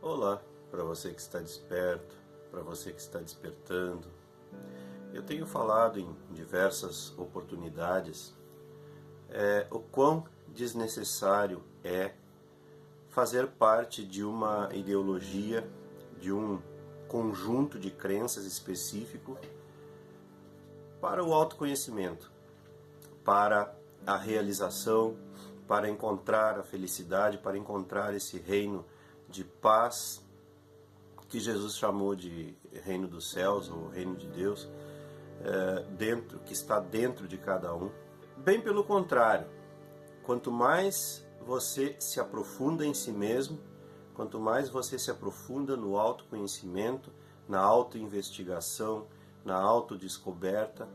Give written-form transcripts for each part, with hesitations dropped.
Olá, para você que está desperto, para você que está despertando. Eu tenho falado em diversas oportunidades o quão desnecessário é fazer parte de uma ideologia, de um conjunto de crenças específico para o autoconhecimento, para a realização, para encontrar a felicidade, para encontrar esse reino de paz que Jesus chamou de reino dos céus ou reino de Deus, que está dentro de cada um. Bem pelo contrário, quanto mais você se aprofunda em si mesmo, quanto mais você se aprofunda no autoconhecimento, na autoinvestigação, na autodescoberta,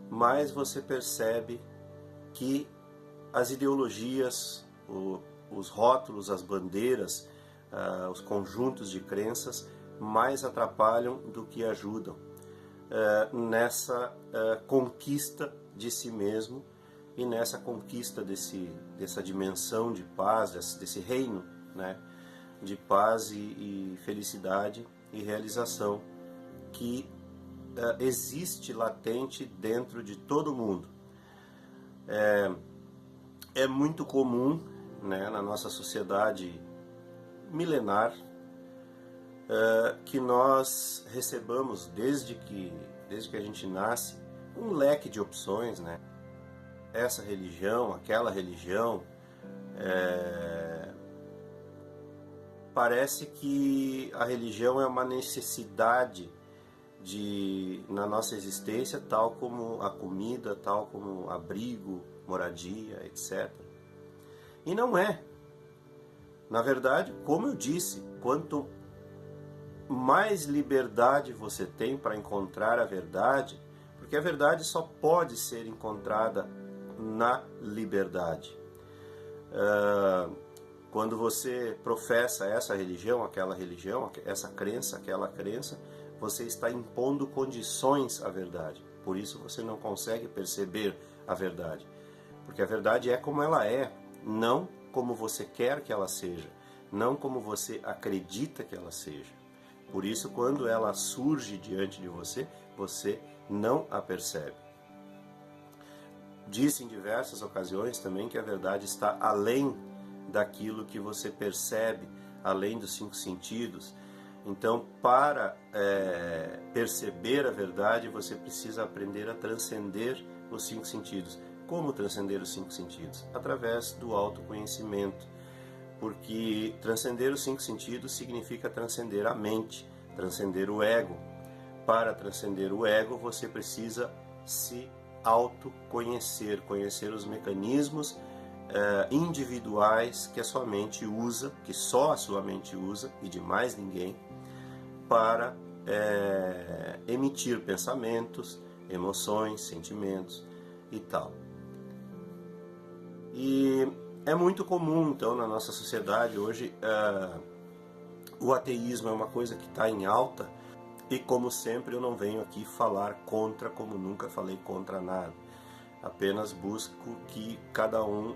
mais você percebe que as ideologias, os rótulos, as bandeiras, os conjuntos de crenças mais atrapalham do que ajudam nessa conquista de si mesmo e nessa conquista dessa dimensão de paz, desse reino, né, de paz e felicidade e realização que existe latente dentro de todo mundo. É muito comum, né, na nossa sociedade milenar que nós recebamos desde que a gente nasce um leque de opções, né? Essa religião, aquela religião, parece que a religião é uma necessidade na nossa existência, tal como a comida, tal como abrigo, moradia, etc. E não é. Na verdade, como eu disse, quanto mais liberdade você tem para encontrar a verdade, porque a verdade só pode ser encontrada na liberdade. Quando você professa essa religião, essa crença, aquela crença, você está impondo condições à verdade. Por isso você não consegue perceber a verdade. Porque a verdade é como ela é, não como você quer que ela seja, não como você acredita que ela seja. Por isso, quando ela surge diante de você, você não a percebe. Disse em diversas ocasiões também que a verdade está além daquilo que você percebe, além dos 5 sentidos. Então, para perceber a verdade, você precisa aprender a transcender os 5 sentidos. Como transcender os 5 sentidos? Através do autoconhecimento. Porque transcender os 5 sentidos significa transcender a mente, transcender o ego. Para transcender o ego, você precisa se autoconhecer, conhecer os mecanismos individuais que a sua mente usa, que só a sua mente usa e de mais ninguém, para emitir pensamentos, emoções, sentimentos e tal. E é muito comum, então, na nossa sociedade hoje, o ateísmo é uma coisa que está em alta, e como sempre eu não venho aqui falar contra, como nunca falei contra nada. Apenas busco que cada um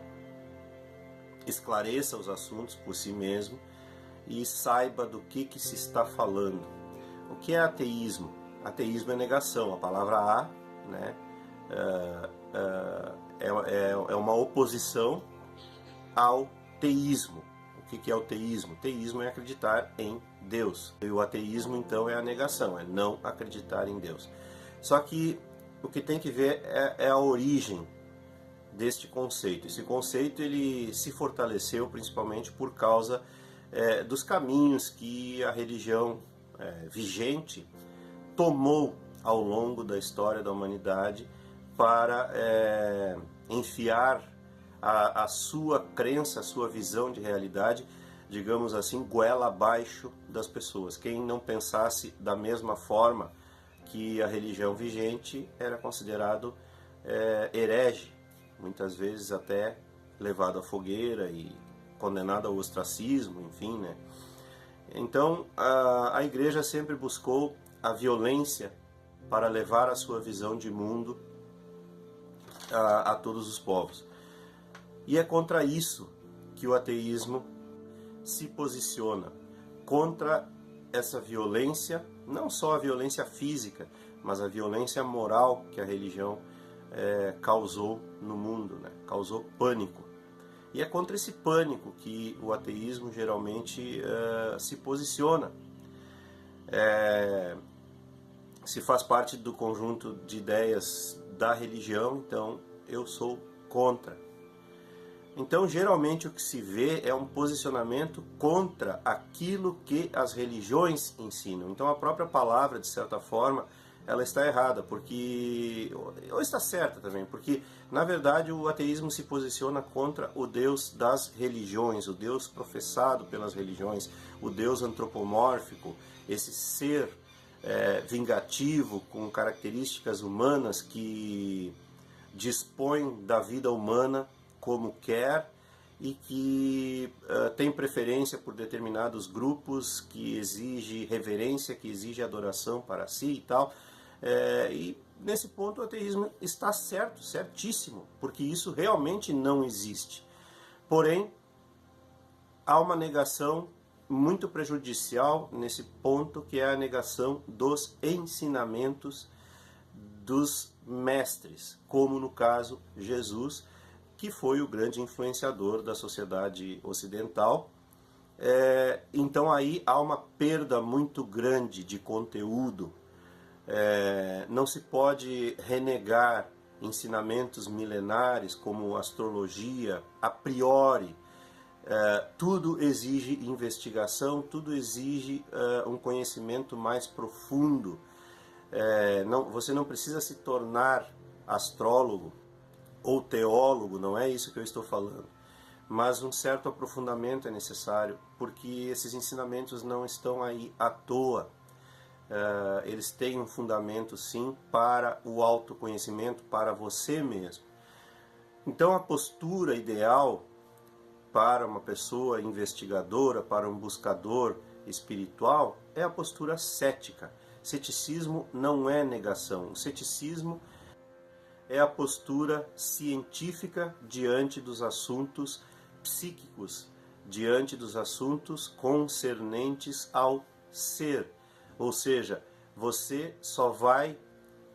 esclareça os assuntos por si mesmo e saiba do que se está falando. O que é ateísmo? Ateísmo é negação. A palavra a, né, é uma oposição ao teísmo. O que é o teísmo? O teísmo é acreditar em Deus. E o ateísmo, então, é a negação, é não acreditar em Deus. Só que o que tem que ver é a origem deste conceito. Esse conceito ele se fortaleceu principalmente por causa dos caminhos que a religião vigente tomou ao longo da história da humanidade para enfiar a sua crença, a sua visão de realidade, digamos assim, goela abaixo das pessoas. Quem não pensasse da mesma forma que a religião vigente era considerado herege, muitas vezes até levado à fogueira e condenado ao ostracismo, enfim, né? Então a igreja sempre buscou a violência para levar a sua visão de mundo a todos os povos. E é contra isso que o ateísmo se posiciona, contra essa violência, não só a violência física, mas a violência moral que a religião causou no mundo, né? Causou pânico. E é contra esse pânico que o ateísmo geralmente se posiciona. Se faz parte do conjunto de ideias da religião, então eu sou contra. Então, geralmente, o que se vê é um posicionamento contra aquilo que as religiões ensinam. Então, a própria palavra, de certa forma, ela está errada, porque... ou está certa também, porque, na verdade, o ateísmo se posiciona contra o Deus das religiões, o Deus professado pelas religiões, o Deus antropomórfico, esse ser vingativo, com características humanas, que dispõe da vida humana como quer e que tem preferência por determinados grupos, que exige reverência, que exige adoração para si e tal. E nesse ponto o ateísmo está certo, certíssimo, porque isso realmente não existe. Porém, há uma negação muito prejudicial nesse ponto, que é a negação dos ensinamentos dos mestres, como no caso Jesus, que foi o grande influenciador da sociedade ocidental. Então aí há uma perda muito grande de conteúdo. Não se pode renegar ensinamentos milenares como astrologia a priori. Tudo exige investigação, tudo exige um conhecimento mais profundo. Você não precisa se tornar astrólogo ou teólogo, não é isso que eu estou falando, mas um certo aprofundamento é necessário, porque esses ensinamentos não estão aí à toa. Eles têm um fundamento, sim, para o autoconhecimento, para você mesmo. Então a postura ideal para uma pessoa investigadora, para um buscador espiritual, é a postura cética. Ceticismo não é negação. O ceticismo é a postura científica diante dos assuntos psíquicos, diante dos assuntos concernentes ao ser. Ou seja, você só vai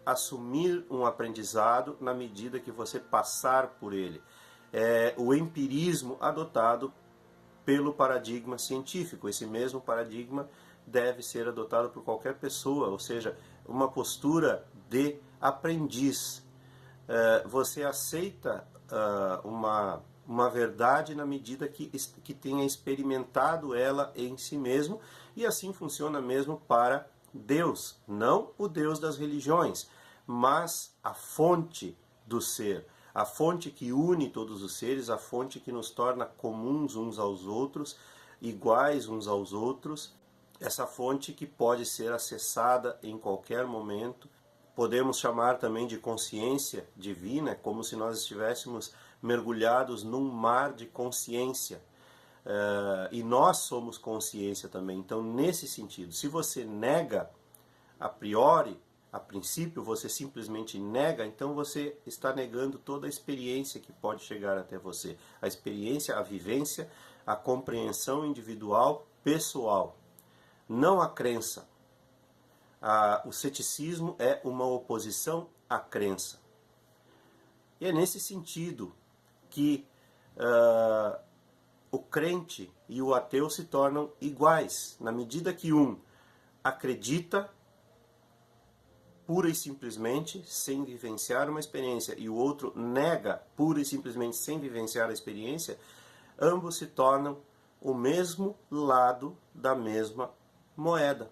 assumir um aprendizado na medida que você passar por ele. O empirismo adotado pelo paradigma científico. Esse mesmo paradigma deve ser adotado por qualquer pessoa, ou seja, uma postura de aprendiz. Você aceita uma verdade na medida que tenha experimentado ela em si mesmo, e assim funciona mesmo para Deus, não o Deus das religiões, mas a fonte do ser, a fonte que une todos os seres, a fonte que nos torna comuns uns aos outros, iguais uns aos outros, essa fonte que pode ser acessada em qualquer momento. Podemos chamar também de consciência divina, como se nós estivéssemos mergulhados num mar de consciência. E nós somos consciência também. Então, nesse sentido, se você nega a priori, a princípio, você simplesmente nega, então você está negando toda a experiência que pode chegar até você. A experiência, a vivência, a compreensão individual, pessoal. Não a crença. O ceticismo é uma oposição à crença. E é nesse sentido que o crente e o ateu se tornam iguais, na medida que um acredita pura e simplesmente sem vivenciar uma experiência e o outro nega pura e simplesmente sem vivenciar a experiência. Ambos se tornam o mesmo lado da mesma moeda.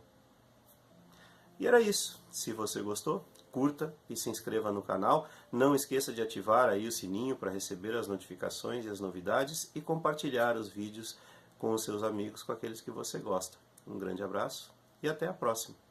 E era isso. Se você gostou, curta e se inscreva no canal. Não esqueça de ativar aí o sininho para receber as notificações e as novidades e compartilhar os vídeos com os seus amigos, com aqueles que você gosta. Um grande abraço e até a próxima.